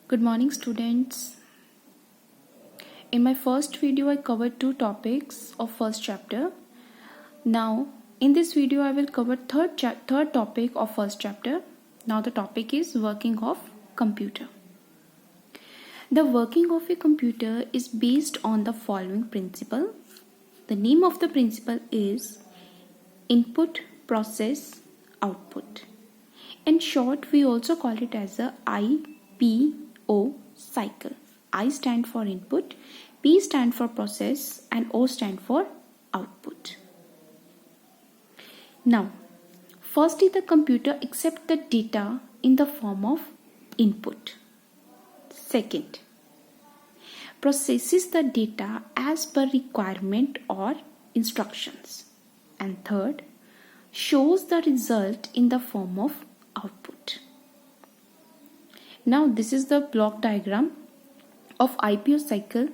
Good morning, students. In my first video, I covered two topics of first chapter. Now, in this video, I will cover third topic of first chapter. Now, the topic is working of computer. The working of a computer is based on the following principle. The name of the principle is input, process, output. In short, we also call it as a IPO cycle. I stand for input, P stand for process, and O stand for output. Now, firstly, the computer accepts the data in the form of input. Second, processes the data as per requirement or instructions. And third, shows the result in the form of output. Now this is the block diagram of IPO cycle,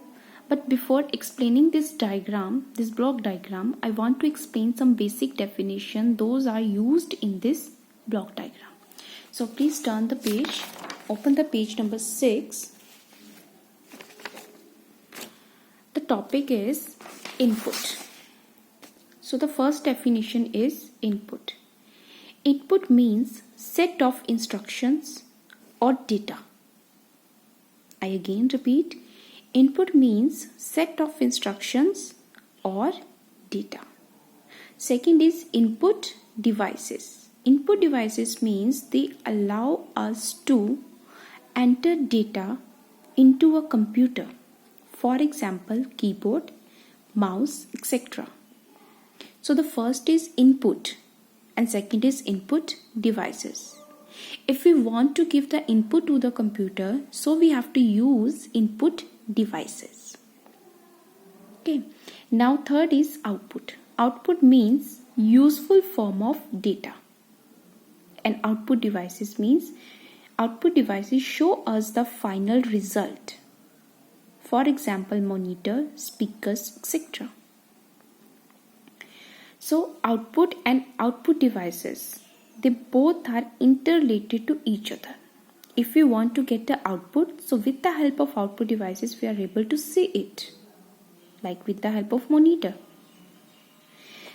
but before explaining this block diagram, I want to explain some basic definition. Those are used in this block diagram. So please turn the page, open the page number 6. The topic is input. So the first definition is input. Input means set of instructions or data. I again repeat, input means set of instructions or data. Second is input devices. Input devices means they allow us to enter data into a computer. For example, keyboard, mouse, etc. So the first is input and second is input devices. If we want to give the input to the computer, so we have to use input devices. Okay. Now third is output. Output means useful form of data. And output devices means output devices show us the final result. For example, monitor, speakers, etc. So output and output devices, they both are interrelated to each other. If we want to get the output, so with the help of output devices, we are able to see it, like with the help of monitor.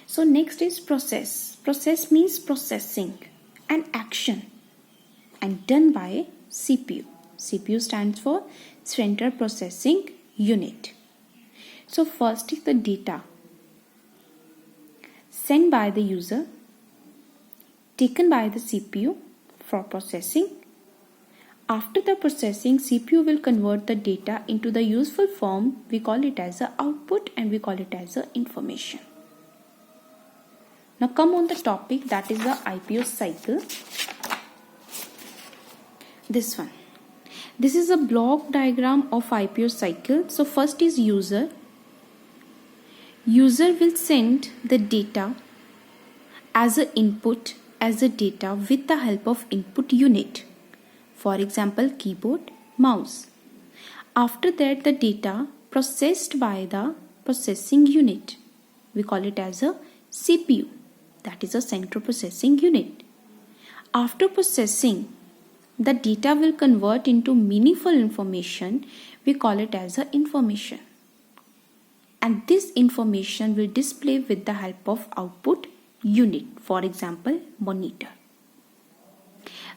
So next is process. Process means processing and action and done by CPU. CPU stands for Central Processing Unit. So first is the data sent by the user, taken by the CPU for processing. After the processing, CPU will convert the data into the useful form. We call it as a output and we call it as a information. Now come on the topic, that is the IPO cycle. This one. This is a block diagram of IPO cycle. So first is user. User will send the data as an input as a data with the help of input unit. For example, keyboard, mouse. After that, the data processed by the processing unit. We call it as a CPU. That is a Central Processing Unit. After processing, the data will convert into meaningful information. We call it as a information. And this information will display with the help of output unit. For example, monitor.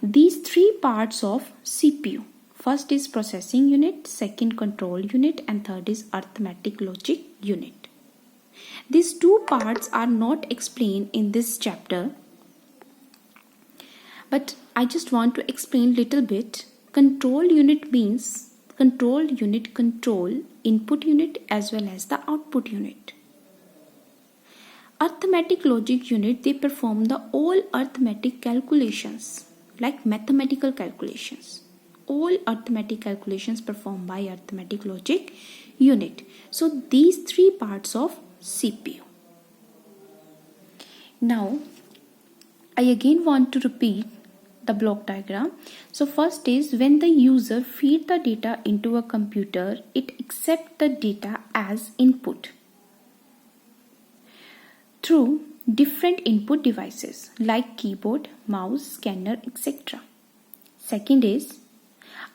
These three parts of CPU. First is processing unit, second control unit, and third is arithmetic logic unit. These two parts are not explained in this chapter, but I just want to explain little bit. Control unit means control unit control input unit as well as the output unit. Arithmetic logic unit, they perform the all arithmetic calculations like mathematical calculations. All arithmetic calculations performed by arithmetic logic unit. So these three parts of CPU. Now I again want to repeat the block diagram. So first is when the user feed the data into a computer, it accepts the data as input through different input devices like keyboard, mouse, scanner, etc. Second is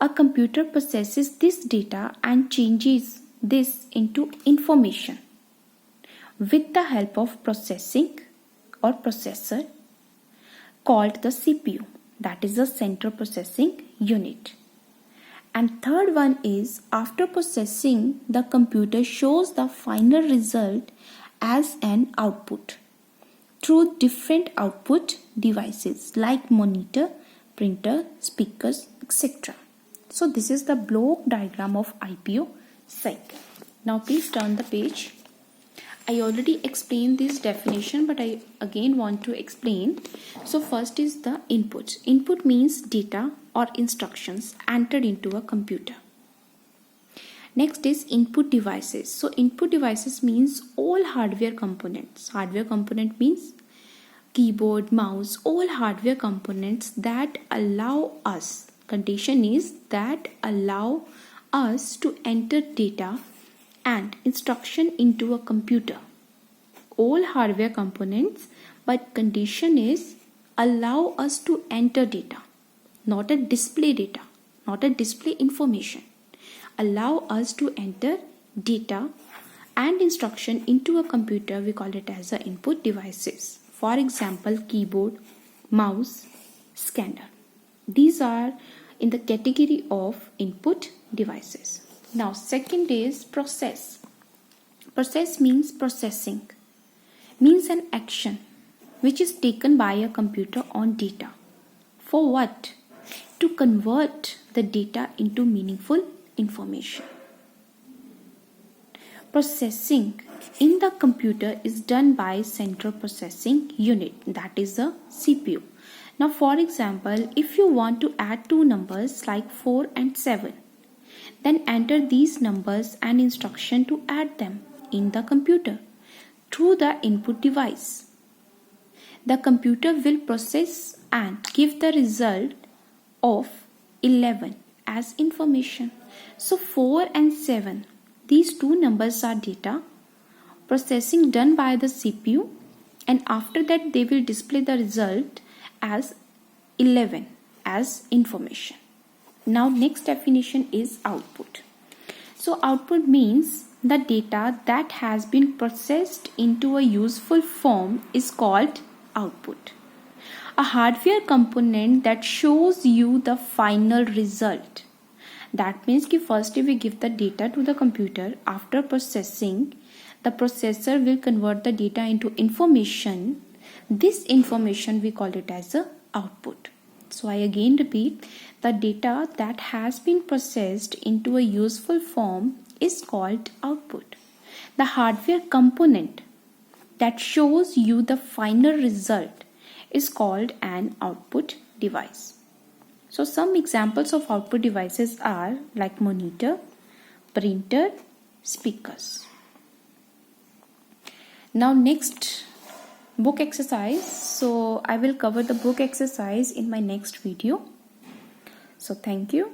A computer processes this data and changes this into information with the help of processing or processor called the CPU, that is the central processing unit. And third one is, after processing, the computer shows the final result as an output through different output devices like monitor, printer, speakers, etc. So this is the block diagram of IPO cycle. Now please turn the page. I already explained this definition, but I again want to explain. So first is the inputs. Input means data or instructions entered into a computer. Next is input devices. So input devices means all hardware components. Hardware component means keyboard, mouse, all hardware components that allow us, condition is that allow us to enter data and instruction into a computer. All hardware components, but condition is allow us to enter data, not a display data, not a display information. Allow us to enter data and instruction into a computer. We call it as the input devices. For example, keyboard, mouse, scanner. These are in the category of input devices. Now second is process. Process means processing, means an action which is taken by a computer on data. For what? To convert the data into meaningful information. Processing in the computer is done by central processing unit, that is the CPU. Now for example, if you want to add two numbers like 4 and 7, then enter these numbers and instruction to add them in the computer through the input device. The computer will process and give the result of 11 as information. So 4 and 7, these two numbers are data, processing done by the CPU, and after that they will display the result as 11 as information. Now next definition is output. So output means the data that has been processed into a useful form is called output. A hardware component that shows you the final result. That means कि first we give the data to the computer. After processing, the processor will convert the data into information. This information we call it as the output. So I again repeat, the data that has been processed into a useful form is called output. The hardware component that shows you the final result is called an output device. So some examples of output devices are like monitor, printer, speakers. Now next, book exercise. So I will cover the book exercise in my next video. So thank you.